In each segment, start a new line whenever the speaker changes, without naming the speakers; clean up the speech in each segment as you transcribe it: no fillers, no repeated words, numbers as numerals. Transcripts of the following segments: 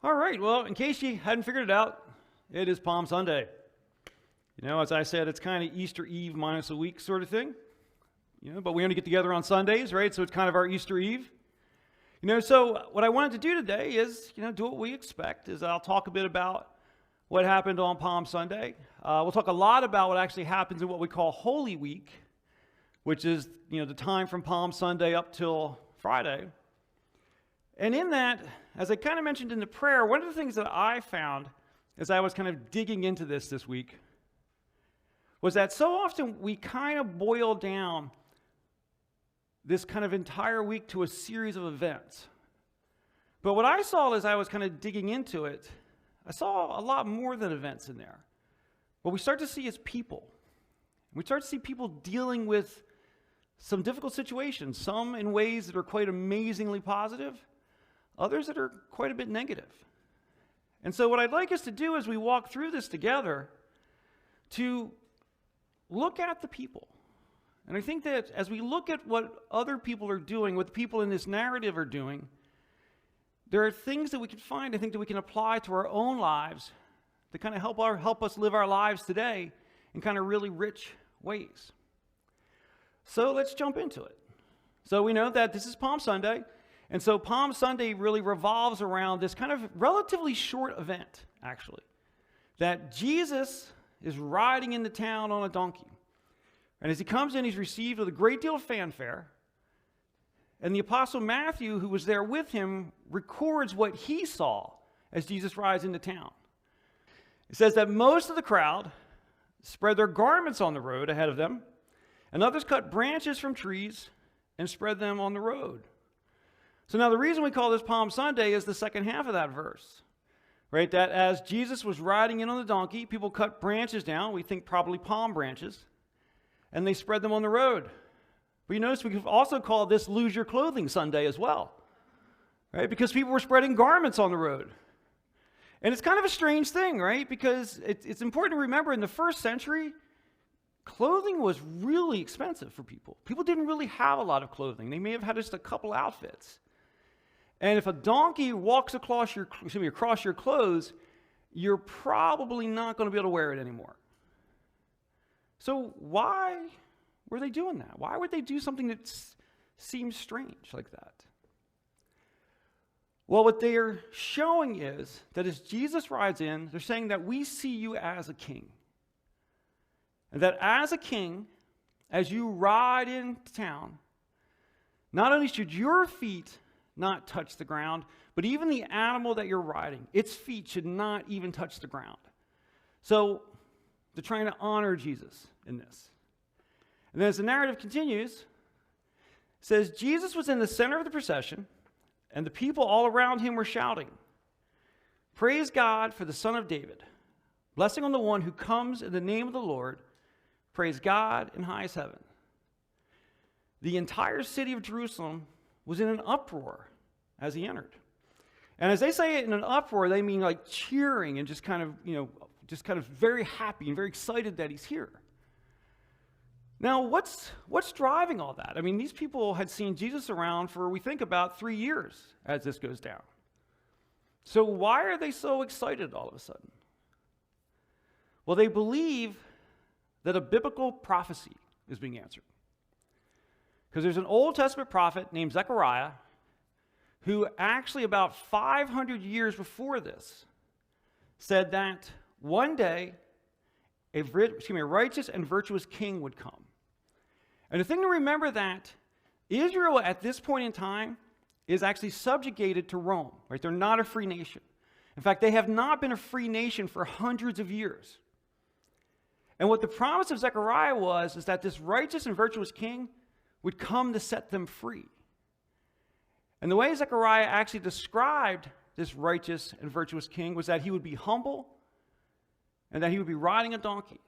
All right, well, in case you hadn't figured it out, it is Palm Sunday. You know, as I said, it's kind of Easter Eve minus a week sort of thing. You know, but we only get together on Sundays, right? So it's kind of our Easter Eve. You know, so what I wanted to do today is, do what we expect, is I'll talk a bit about what happened on Palm Sunday. We'll talk a lot about what actually happens in what we call Holy Week, which is, the time from Palm Sunday up till Friday. And in that, as I kind of mentioned in the prayer, one of the things that I found as I was kind of digging into this week was that so often we kind of boil down this kind of entire week to a series of events. But what I saw as I was kind of digging into it, I saw a lot more than events in there. What we start to see is people. We start to see people dealing with some difficult situations, some in ways that are quite amazingly positive, others that are quite a bit negative. And so what I'd like us to do as we walk through this together, to look at the people. And I think that as we look at what other people are doing, what the people in this narrative are doing, there are things that we can find, I think, that we can apply to our own lives to kind of help us live our lives today in kind of really rich ways. So let's jump into it. So we know that this is Palm Sunday, and so Palm Sunday really revolves around this kind of relatively short event, actually, that Jesus is riding into town on a donkey. And as he comes in, he's received with a great deal of fanfare. And the Apostle Matthew, who was there with him, records what he saw as Jesus rides into town. It says that most of the crowd spread their garments on the road ahead of them, and others cut branches from trees and spread them on the road. So now the reason we call this Palm Sunday is the second half of that verse, right? That as Jesus was riding in on the donkey, people cut branches down, we think probably palm branches, and they spread them on the road. But you notice we could also call this Lose Your Clothing Sunday as well, right? Because people were spreading garments on the road. And it's kind of a strange thing, right? Because it's important to remember in the first century, clothing was really expensive for people. People didn't really have a lot of clothing. They may have had just a couple outfits. And if a donkey walks across your clothes, you're probably not going to be able to wear it anymore. So why were they doing that? Why would they do something that seems strange like that? Well, what they're showing is that as Jesus rides in, they're saying that we see you as a king. And that as a king, as you ride into town, not only should your feet not touch the ground, but even the animal that you're riding, its feet should not even touch the ground. So they're trying to honor Jesus in this. And then as the narrative continues, it says, Jesus was in the center of the procession, and the people all around him were shouting, "Praise God for the Son of David. Blessing on the one who comes in the name of the Lord. Praise God in highest heaven." The entire city of Jerusalem was in an uproar as he entered. And as they say it in an uproar, they mean like cheering and just kind of very happy and very excited that he's here. Now, what's driving all that? I mean, these people had seen Jesus around for, we think, about 3 years as this goes down. So why are they so excited all of a sudden? Well, they believe that a biblical prophecy is being answered. Because there's an Old Testament prophet named Zechariah who actually about 500 years before this said that one day a righteous and virtuous king would come. And the thing to remember that Israel at this point in time is actually subjugated to Rome, right? They're not a free nation. In fact, they have not been a free nation for hundreds of years. And what the promise of Zechariah was is that this righteous and virtuous king would come to set them free. And the way Zechariah actually described this righteous and virtuous king was that he would be humble and that he would be riding a donkey.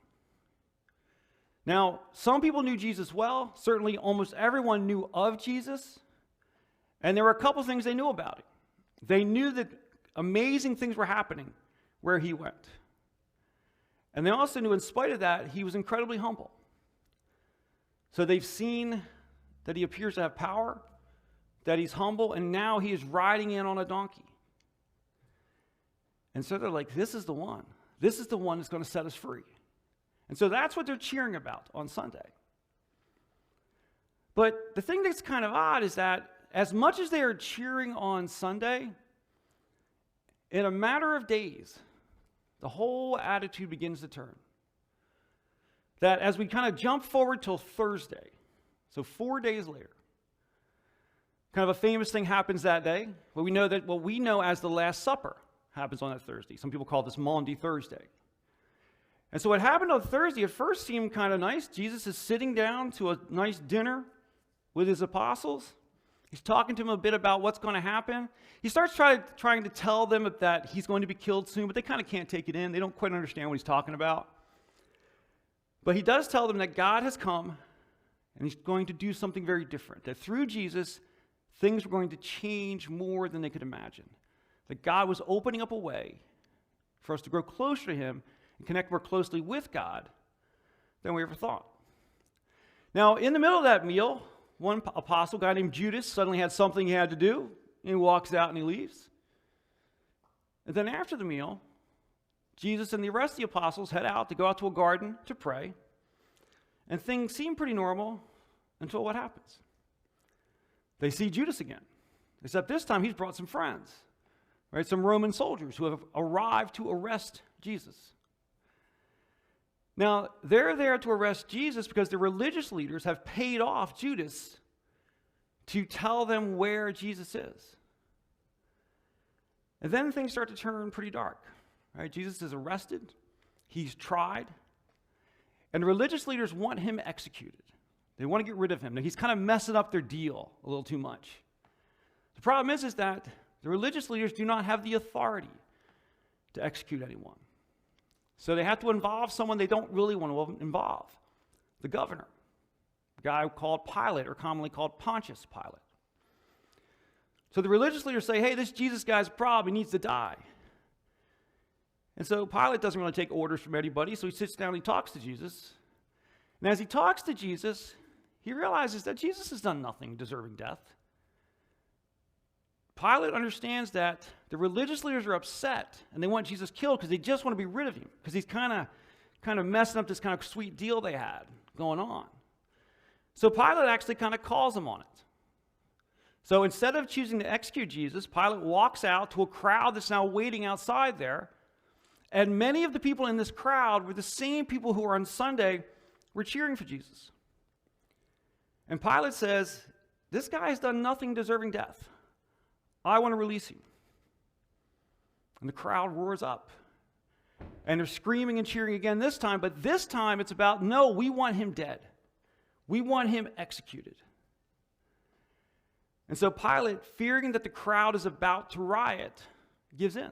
Now, some people knew Jesus well. Certainly almost everyone knew of Jesus. And there were a couple things they knew about it. They knew that amazing things were happening where he went. And they also knew in spite of that, he was incredibly humble. So they've seen that he appears to have power, that he's humble, and now he is riding in on a donkey. And so they're like, this is the one. This is the one that's going to set us free. And so that's what they're cheering about on Sunday. But the thing that's kind of odd is that as much as they are cheering on Sunday, in a matter of days, the whole attitude begins to turn. That as we kind of jump forward till Thursday, so 4 days later, kind of a famous thing happens that day. Well, we know that what we know as the Last Supper happens on that Thursday. Some people call this Maundy Thursday. And so what happened on Thursday at first seemed kind of nice. Jesus is sitting down to a nice dinner with his apostles. He's talking to them a bit about what's going to happen. He starts trying to tell them that he's going to be killed soon, but they kind of can't take it in. They don't quite understand what he's talking about. But he does tell them that God has come, and he's going to do something very different. That through Jesus, things were going to change more than they could imagine. That God was opening up a way for us to grow closer to him and connect more closely with God than we ever thought. Now, in the middle of that meal, one apostle, a guy named Judas, suddenly had something he had to do, and he walks out and he leaves. And then after the meal, Jesus and the rest of the apostles head out to go out to a garden to pray, and things seem pretty normal until what happens? They see Judas again, except this time he's brought some friends, right? Some Roman soldiers who have arrived to arrest Jesus. Now, they're there to arrest Jesus because the religious leaders have paid off Judas to tell them where Jesus is. And then things start to turn pretty dark. Right? Jesus is arrested. He's tried. And the religious leaders want him executed. They want to get rid of him. Now, he's kind of messing up their deal a little too much. The problem is that the religious leaders do not have the authority to execute anyone. So they have to involve someone they don't really want to involve, the governor, a guy called Pilate, or commonly called Pontius Pilate. So the religious leaders say, hey, this Jesus guy's a problem. He needs to die. And so Pilate doesn't really take orders from anybody, so he sits down and he talks to Jesus. And as he talks to Jesus, he realizes that Jesus has done nothing deserving death. Pilate understands that the religious leaders are upset and they want Jesus killed because they just want to be rid of him, because he's kind of messing up this kind of sweet deal they had going on. So Pilate actually kind of calls him on it. So instead of choosing to execute Jesus, Pilate walks out to a crowd that's now waiting outside there. And many of the people in this crowd were the same people who on Sunday were cheering for Jesus. And Pilate says, this guy has done nothing deserving death. I want to release him. And the crowd roars up. And they're screaming and cheering again this time, but this time it's about, no, we want him dead. We want him executed. And so Pilate, fearing that the crowd is about to riot, gives in.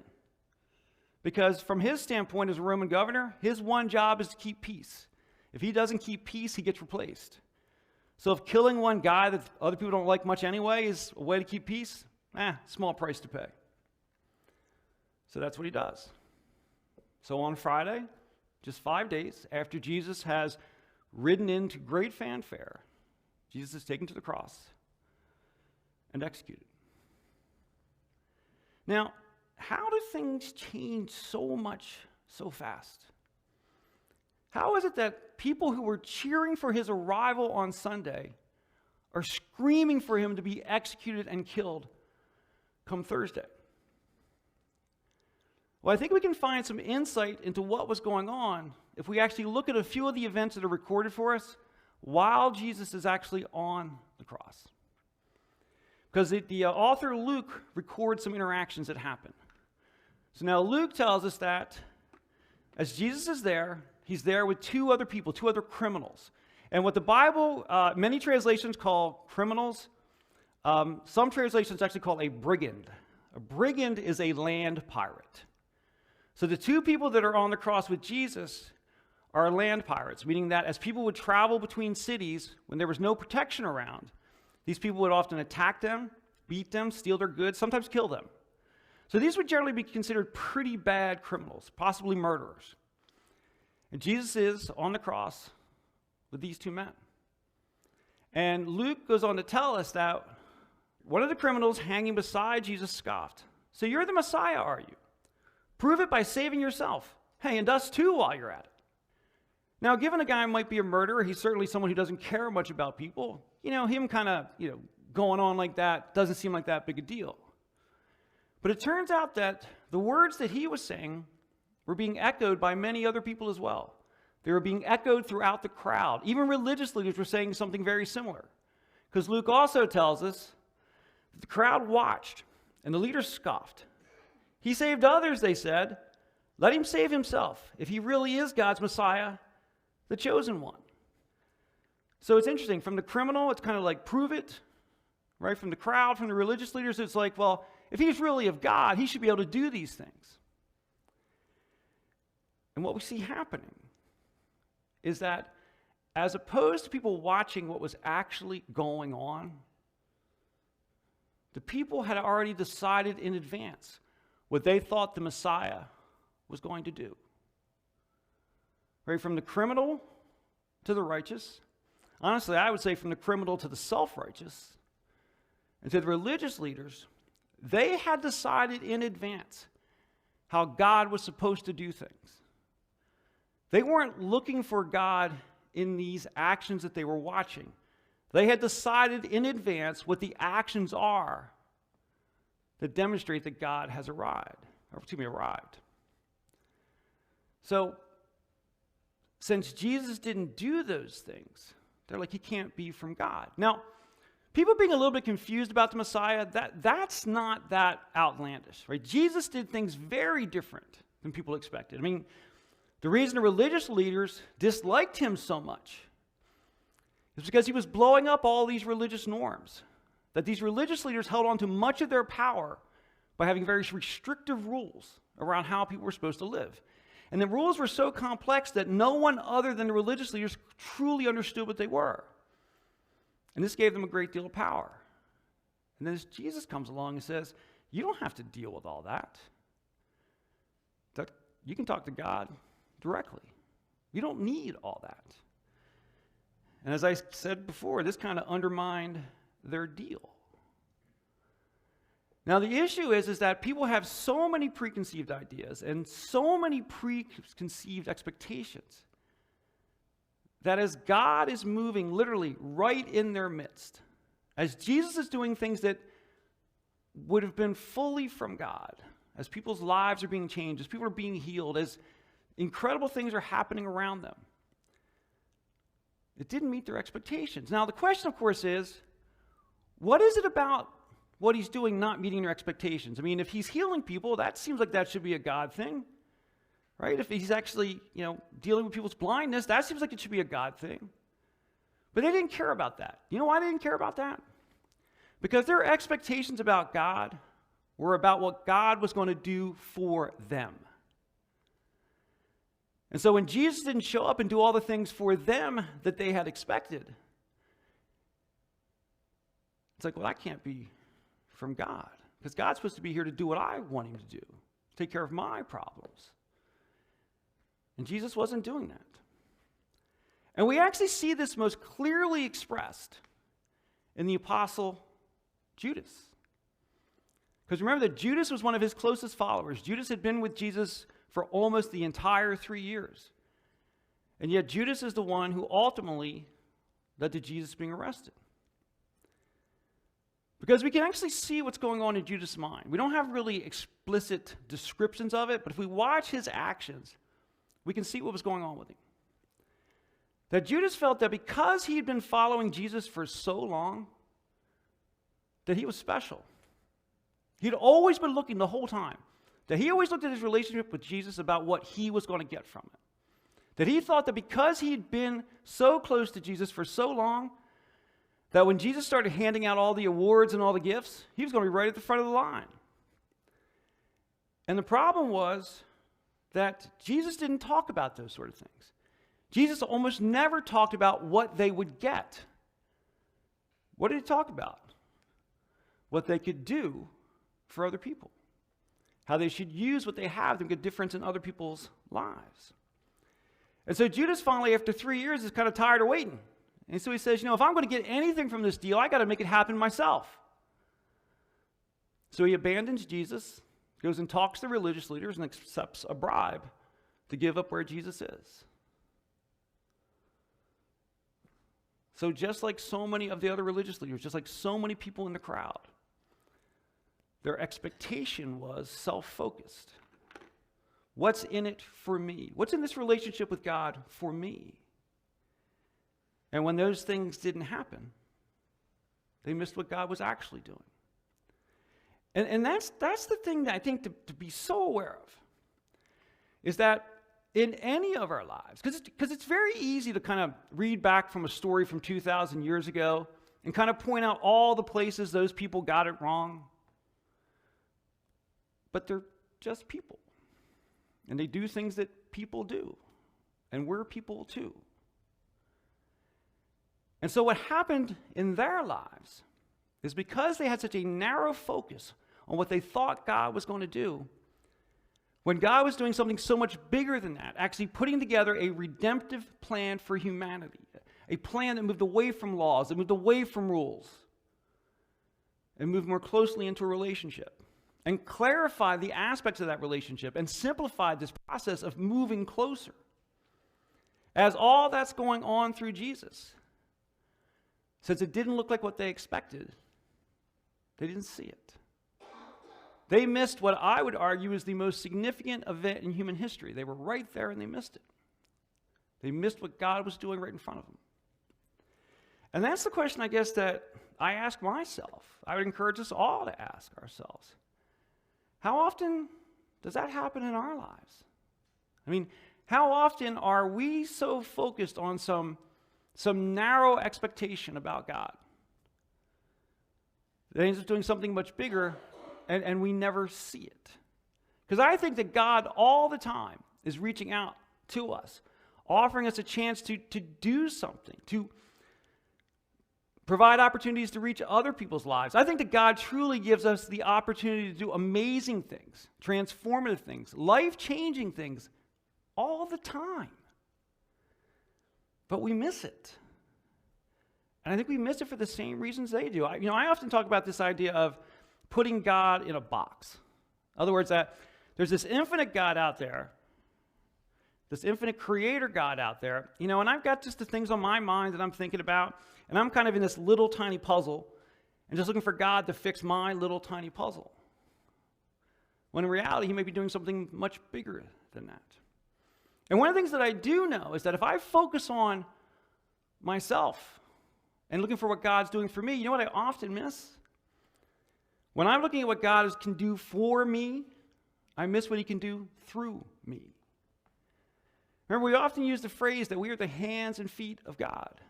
Because from his standpoint as a Roman governor, his one job is to keep peace. If he doesn't keep peace, he gets replaced. So if killing one guy that other people don't like much anyway is a way to keep peace, small price to pay. So that's what he does. So on Friday, just 5 days after Jesus has ridden into great fanfare, Jesus is taken to the cross and executed. Now, how do things change so much so fast? How is it that people who were cheering for his arrival on Sunday are screaming for him to be executed and killed come Thursday? Well, I think we can find some insight into what was going on if we actually look at a few of the events that are recorded for us while Jesus is actually on the cross. Because the author Luke records some interactions that happen. So now Luke tells us that as Jesus is there, he's there with two other people, two other criminals. And what the Bible, many translations call criminals, some translations actually call a brigand. A brigand is a land pirate. So the two people that are on the cross with Jesus are land pirates, meaning that as people would travel between cities when there was no protection around, these people would often attack them, beat them, steal their goods, sometimes kill them. So these would generally be considered pretty bad criminals, possibly murderers. And Jesus is on the cross with these two men. And Luke goes on to tell us that one of the criminals hanging beside Jesus scoffed, "So you're the Messiah, are you? Prove it by saving yourself. Hey, and us too while you're at it. Now, given a guy might be a murderer, he's certainly someone who doesn't care much about people. Him kind of, going on like that doesn't seem like that big a deal. But it turns out that the words that he was saying were being echoed by many other people as well. They were being echoed throughout the crowd. Even religious leaders were saying something very similar. Because Luke also tells us that the crowd watched and the leaders scoffed. He saved others, they said. Let him save himself if he really is God's Messiah, the chosen one. So it's interesting. From the criminal, it's kind of like prove it, right? From the crowd, from the religious leaders, it's like, well, if he's really of God, he should be able to do these things. And what we see happening is that as opposed to people watching what was actually going on, the people had already decided in advance what they thought the Messiah was going to do. Right, from the criminal to the righteous. Honestly, I would say from the criminal to the self-righteous and to the religious leaders, they had decided in advance how God was supposed to do things. They weren't looking for God in these actions that they were watching. They had decided in advance what the actions are that demonstrate that God has arrived. So, since Jesus didn't do those things, they're like, he can't be from God. Now, people being a little bit confused about the Messiah, that's not that outlandish, right? Jesus did things very different than people expected. I mean, the reason the religious leaders disliked him so much is because he was blowing up all these religious norms, that these religious leaders held on to much of their power by having very restrictive rules around how people were supposed to live. And the rules were so complex that no one other than the religious leaders truly understood what they were. And this gave them a great deal of power. And then as Jesus comes along and says, you don't have to deal with all that. You can talk to God directly. You don't need all that. And as I said before, this kind of undermined their deal. Now, the issue is that people have so many preconceived ideas and so many preconceived expectations that as God is moving literally right in their midst, as Jesus is doing things that would have been fully from God, as people's lives are being changed, as people are being healed, as incredible things are happening around them, it didn't meet their expectations. Now, the question, of course, is, what is it about what he's doing not meeting their expectations? I mean, if he's healing people, that seems like that should be a God thing, right? If he's actually, dealing with people's blindness, that seems like it should be a God thing. But they didn't care about that. You know why they didn't care about that? Because their expectations about God were about what God was going to do for them. And so when Jesus didn't show up and do all the things for them that they had expected, it's like, well, that can't be from God, because God's supposed to be here to do what I want him to do, take care of my problems. And Jesus wasn't doing that. And we actually see this most clearly expressed in the apostle Judas. Because remember that Judas was one of his closest followers. Judas had been with Jesus for almost the entire 3 years. And yet Judas is the one who ultimately led to Jesus being arrested. Because we can actually see what's going on in Judas' mind. We don't have really explicit descriptions of it, but if we watch his actions, we can see what was going on with him. That Judas felt that because he had been following Jesus for so long, that he was special. He'd always been looking the whole time, that he always looked at his relationship with Jesus about what he was going to get from it. That he thought that because he'd been so close to Jesus for so long, that when Jesus started handing out all the awards and all the gifts, he was going to be right at the front of the line. And the problem was that Jesus didn't talk about those sort of things. Jesus almost never talked about what they would get. What did he talk about? What they could do for other people. How they should use what they have to make a difference in other people's lives. And so Judas finally, after 3 years, is kind of tired of waiting. And so he says, if I'm going to get anything from this deal, I got to make it happen myself. So he abandons Jesus, goes and talks to the religious leaders and accepts a bribe to give up where Jesus is. So just like so many of the other religious leaders, just like so many people in the crowd, their expectation was self-focused. What's in it for me? What's in this relationship with God for me? And when those things didn't happen, they missed what God was actually doing. And that's the thing that I think to be so aware of, is that in any of our lives, because it's very easy to kind of read back from a story from 2,000 years ago and kind of point out all the places those people got it wrong. But they're just people. And they do things that people do. And we're people too. And so what happened in their lives is because they had such a narrow focus on what they thought God was going to do, when God was doing something so much bigger than that, actually putting together a redemptive plan for humanity, a plan that moved away from laws, that moved away from rules, and moved more closely into a relationship, and clarified the aspects of that relationship, and simplified this process of moving closer. As all that's going on through Jesus, since it didn't look like what they expected, they didn't see it. They missed what I would argue is the most significant event in human history. They were right there and they missed it. They missed what God was doing right in front of them. And that's the question, I guess, that I ask myself. I would encourage us all to ask ourselves. How often does that happen in our lives? I mean, how often are we so focused on some narrow expectation about God that ends up doing something much bigger, and we never see it? Because I think that God all the time is reaching out to us, offering us a chance to do something, to provide opportunities to reach other people's lives. I think that God truly gives us the opportunity to do amazing things, transformative things, life-changing things all the time. But we miss it. And I think we miss it for the same reasons they do. I often talk about this idea of putting God in a box. In other words, that there's this infinite God out there, this infinite creator God out there, and I've got just the things on my mind that I'm thinking about, and I'm kind of in this little tiny puzzle and just looking for God to fix my little tiny puzzle. When in reality, he may be doing something much bigger than that. And one of the things that I do know is that if I focus on myself and looking for what God's doing for me, you know what I often miss? When I'm looking at what God can do for me, I miss what he can do through me. Remember, we often use the phrase that we are the hands and feet of God.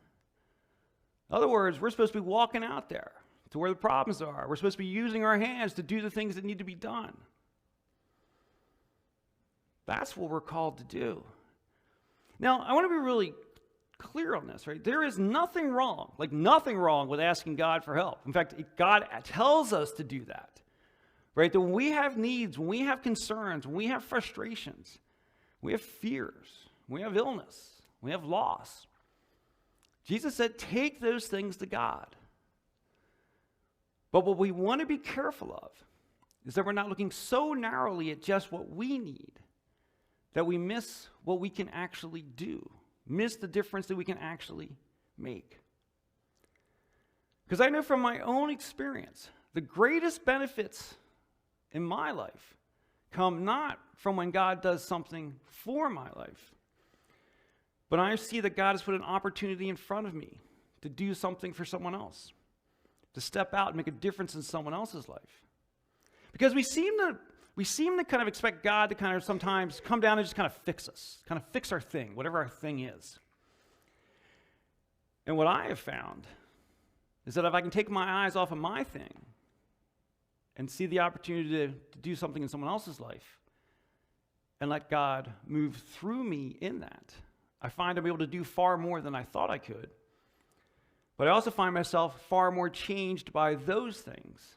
In other words, we're supposed to be walking out there to where the problems are. We're supposed to be using our hands to do the things that need to be done. That's what we're called to do. Now, I want to be really clear on this, right? There is nothing wrong with asking God for help. In fact, God tells us to do that, right? That when we have needs, when we have concerns, when we have frustrations, we have fears, we have illness, we have loss, Jesus said, take those things to God. But what we want to be careful of is that we're not looking so narrowly at just what we need that we miss what we can actually do, miss the difference that we can actually make. Because I know from my own experience, the greatest benefits in my life come not from when God does something for my life, but I see that God has put an opportunity in front of me to do something for someone else, to step out and make a difference in someone else's life. Because we seem to kind of expect God to kind of sometimes come down and just kind of fix us, kind of fix our thing, whatever our thing is. And what I have found is that if I can take my eyes off of my thing and see the opportunity to do something in someone else's life and let God move through me in that, I find I'm able to do far more than I thought I could. But I also find myself far more changed by those things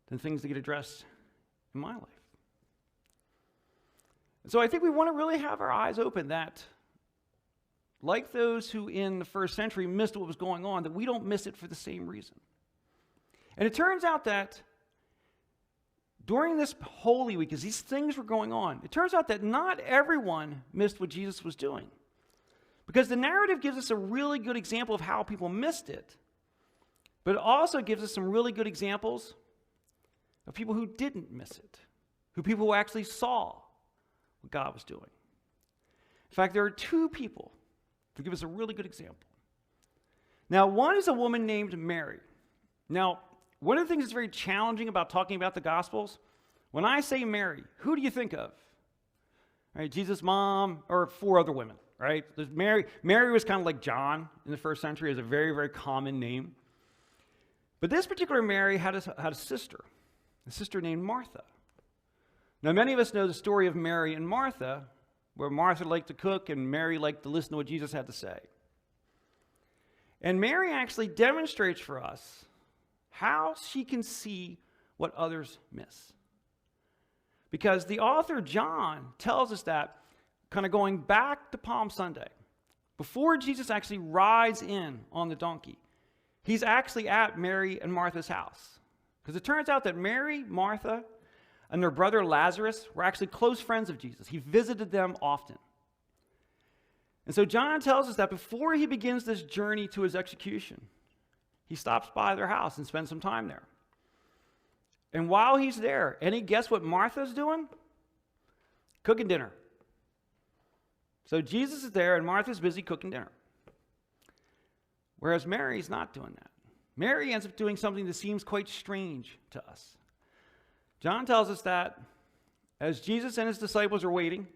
than things that get addressed in my life. And so I think we want to really have our eyes open that, like those who in the first century missed what was going on, that we don't miss it for the same reason. And it turns out that during this Holy Week, as these things were going on, it turns out that not everyone missed what Jesus was doing. Because the narrative gives us a really good example of how people missed it. But it also gives us some really good examples of people who didn't miss it, people who actually saw what God was doing. In fact, there are two people who give us a really good example. Now, one is a woman named Mary. Now, one of the things that's very challenging about talking about the Gospels, when I say Mary, who do you think of? Right, Jesus' mom, or four other women, right? There's Mary. Mary was kind of like John in the first century, is a very, very common name. But this particular Mary had a sister named Martha. Now, many of us know the story of Mary and Martha, where Martha liked to cook and Mary liked to listen to what Jesus had to say. And Mary actually demonstrates for us how she can see what others miss. Because the author John tells us that, kind of going back to Palm Sunday, before Jesus actually rides in on the donkey, he's actually at Mary and Martha's house. Because it turns out that Mary, Martha, and their brother Lazarus were actually close friends of Jesus. He visited them often. And so John tells us that before he begins this journey to his execution, he stops by their house and spends some time there. And while he's there, any guess what Martha's doing? Cooking dinner. So Jesus is there and Martha's busy cooking dinner. Whereas Mary's not doing that. Mary ends up doing something that seems quite strange to us. John tells us that as Jesus and his disciples are waiting,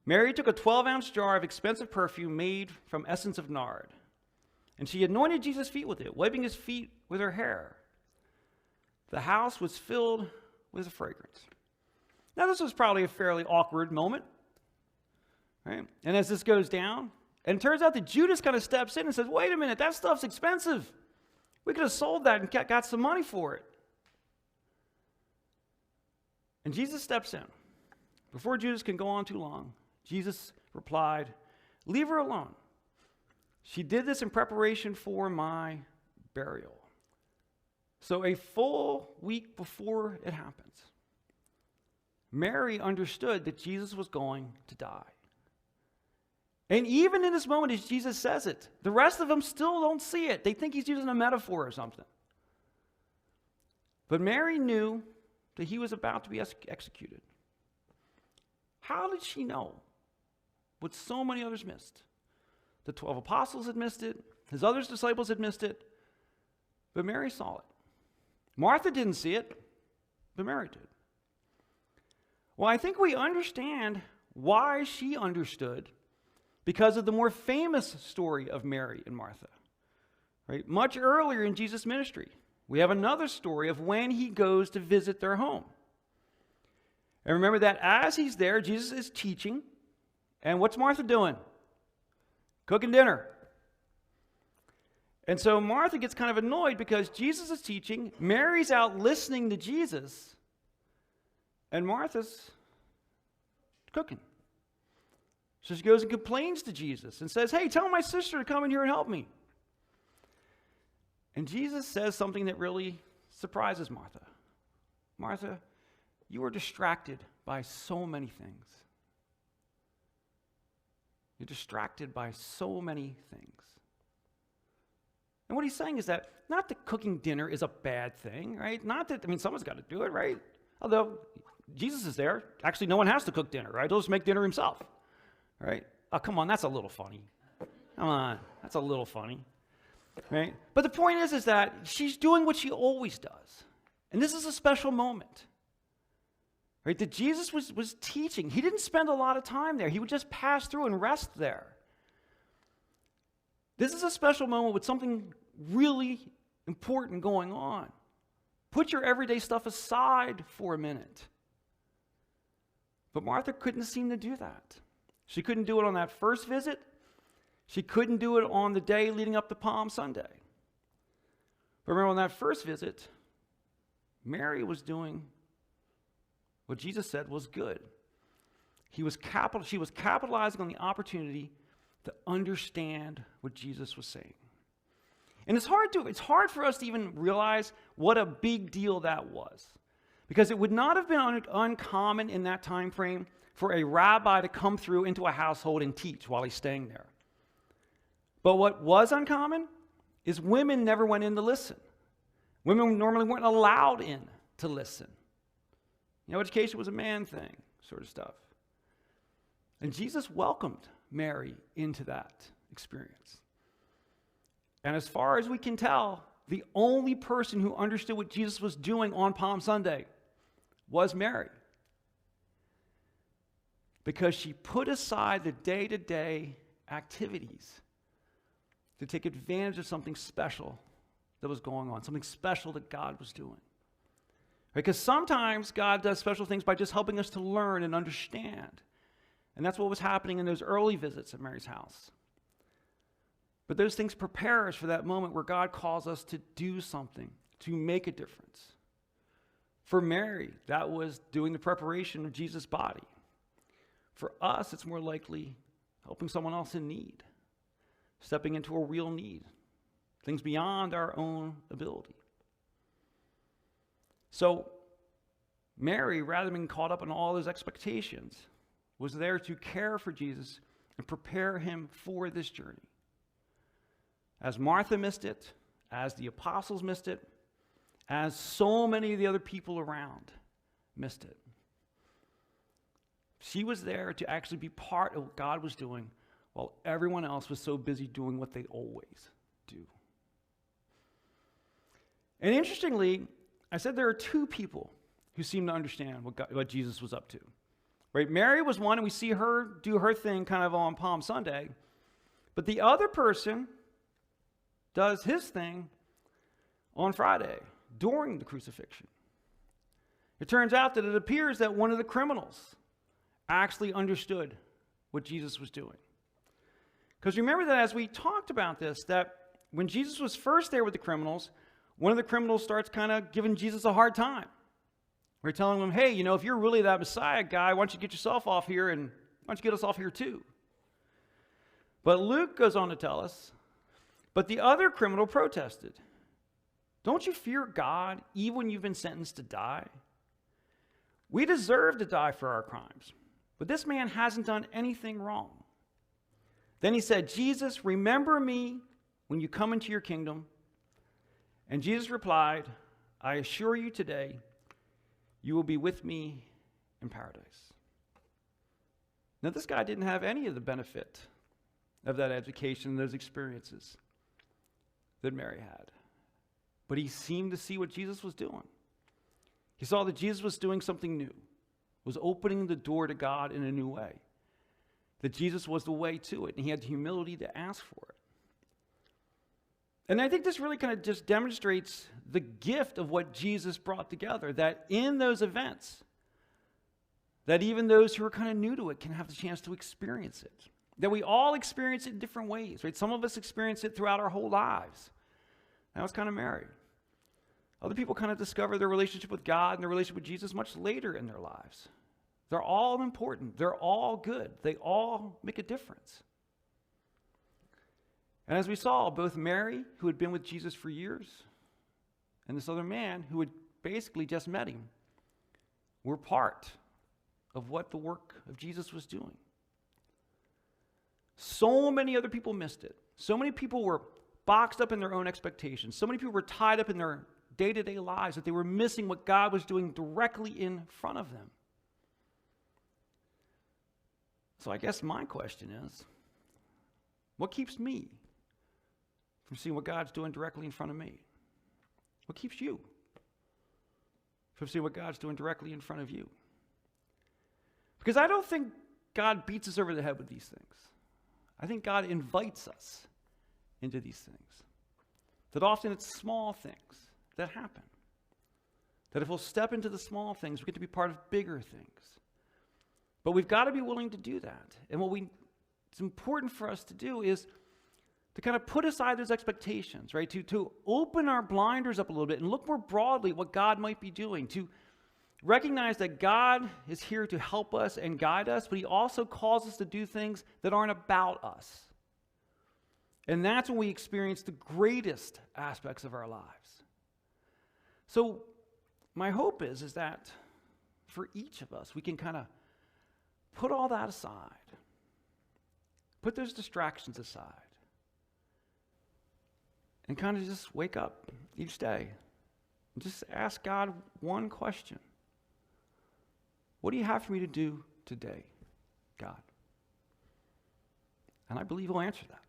Mary took a 12-ounce jar of expensive perfume made from essence of nard, and she anointed Jesus' feet with it, wiping his feet with her hair. The house was filled with a fragrance. Now, this was probably a fairly awkward moment, right? And as this goes down, and it turns out that Judas kind of steps in and says, wait a minute, that stuff's expensive. We could have sold that and got some money for it. And Jesus steps in. Before Judas can go on too long, Jesus replied, leave her alone. She did this in preparation for my burial. So a full week before it happens, Mary understood that Jesus was going to die. And even in this moment, as Jesus says it, the rest of them still don't see it. They think he's using a metaphor or something. But Mary knew that he was about to be executed. How did she know what so many others missed? The 12 apostles had missed it. His other disciples had missed it. But Mary saw it. Martha didn't see it, but Mary did. Well, I think we understand why she understood because of the more famous story of Mary and Martha. Right? Much earlier in Jesus' ministry, we have another story of when he goes to visit their home. And remember that as he's there, Jesus is teaching. And what's Martha doing? Cooking dinner. And so Martha gets kind of annoyed because Jesus is teaching, Mary's out listening to Jesus, and Martha's cooking. So she goes and complains to Jesus and says, hey, tell my sister to come in here and help me. And Jesus says something that really surprises Martha. Martha, you are distracted by so many things. You're distracted by so many things. And what he's saying is that not that cooking dinner is a bad thing, right? Not that, someone's got to do it, right? Although Jesus is there. Actually, no one has to cook dinner, right? He'll just make dinner himself, right? Oh, come on, that's a little funny. Come on, that's a little funny, right? But the point is that she's doing what she always does. And this is a special moment, right? That Jesus was teaching. He didn't spend a lot of time there. He would just pass through and rest there. This is a special moment with something really important going on. Put your everyday stuff aside for a minute. But Martha couldn't seem to do that. She couldn't do it on that first visit. She couldn't do it on the day leading up to Palm Sunday. But remember, on that first visit, Mary was doing what Jesus said was good. She was capitalizing on the opportunity to understand what Jesus was saying. And it's hard for us to even realize what a big deal that was. Because it would not have been uncommon in that time frame for a rabbi to come through into a household and teach while he's staying there. But what was uncommon is women never went in to listen. Women normally weren't allowed in to listen. Education was a man thing, sort of stuff. And Jesus welcomed Mary into that experience. And as far as we can tell, the only person who understood what Jesus was doing on Palm Sunday was Mary. Because she put aside the day-to-day activities to take advantage of something special that was going on, something special that God was doing. Because sometimes God does special things by just helping us to learn and understand. And that's what was happening in those early visits at Mary's house. But those things prepare us for that moment where God calls us to do something, to make a difference. For Mary, that was doing the preparation of Jesus' body. For us, it's more likely helping someone else in need, stepping into a real need, things beyond our own ability. So Mary, rather than caught up in all those expectations, was there to care for Jesus and prepare him for this journey. As Martha missed it, as the apostles missed it, as so many of the other people around missed it. She was there to actually be part of what God was doing while everyone else was so busy doing what they always do. And interestingly, I said there are two people who seem to understand what Jesus was up to. Right? Mary was one, and we see her do her thing kind of on Palm Sunday. But the other person does his thing on Friday during the crucifixion. It turns out that it appears that one of the criminals actually understood what Jesus was doing. Because remember that as we talked about this, that when Jesus was first there with the criminals, one of the criminals starts kind of giving Jesus a hard time. We're telling him, hey, if you're really that Messiah guy, why don't you get yourself off here, and why don't you get us off here too? But Luke goes on to tell us, but the other criminal protested. Don't you fear God even when you've been sentenced to die? We deserve to die for our crimes, but this man hasn't done anything wrong. Then he said, Jesus, remember me when you come into your kingdom. And Jesus replied, I assure you today, you will be with me in paradise. Now, this guy didn't have any of the benefit of that education and those experiences that Mary had. But he seemed to see what Jesus was doing. He saw that Jesus was doing something new, was opening the door to God in a new way. That Jesus was the way to it, and he had the humility to ask for it. And I think this really kind of just demonstrates the gift of what Jesus brought together, that in those events, that even those who are kind of new to it can have the chance to experience it. That we all experience it in different ways, right? Some of us experience it throughout our whole lives. That was kind of Mary. Other people kind of discover their relationship with God and their relationship with Jesus much later in their lives. They're all important. They're all good. They all make a difference. And as we saw, both Mary, who had been with Jesus for years, and this other man who had basically just met him, were part of what the work of Jesus was doing. So many other people missed it. So many people were boxed up in their own expectations. So many people were tied up in their day-to-day lives that they were missing what God was doing directly in front of them. So I guess my question is, what keeps me from seeing what God's doing directly in front of me? What keeps you from seeing what God's doing directly in front of you? Because I don't think God beats us over the head with these things. I think God invites us into these things. That often it's small things that happen. That if we'll step into the small things, we get to be part of bigger things. But we've got to be willing to do that. And it's important for us to do is to kind of put aside those expectations, right? To open our blinders up a little bit and look more broadly at what God might be doing. To recognize that God is here to help us and guide us, but he also calls us to do things that aren't about us. And that's when we experience the greatest aspects of our lives. So my hope is that for each of us, we can kind of put all that aside, put those distractions aside, and kind of just wake up each day and just ask God one question. What do you have for me to do today, God? And I believe He'll answer that.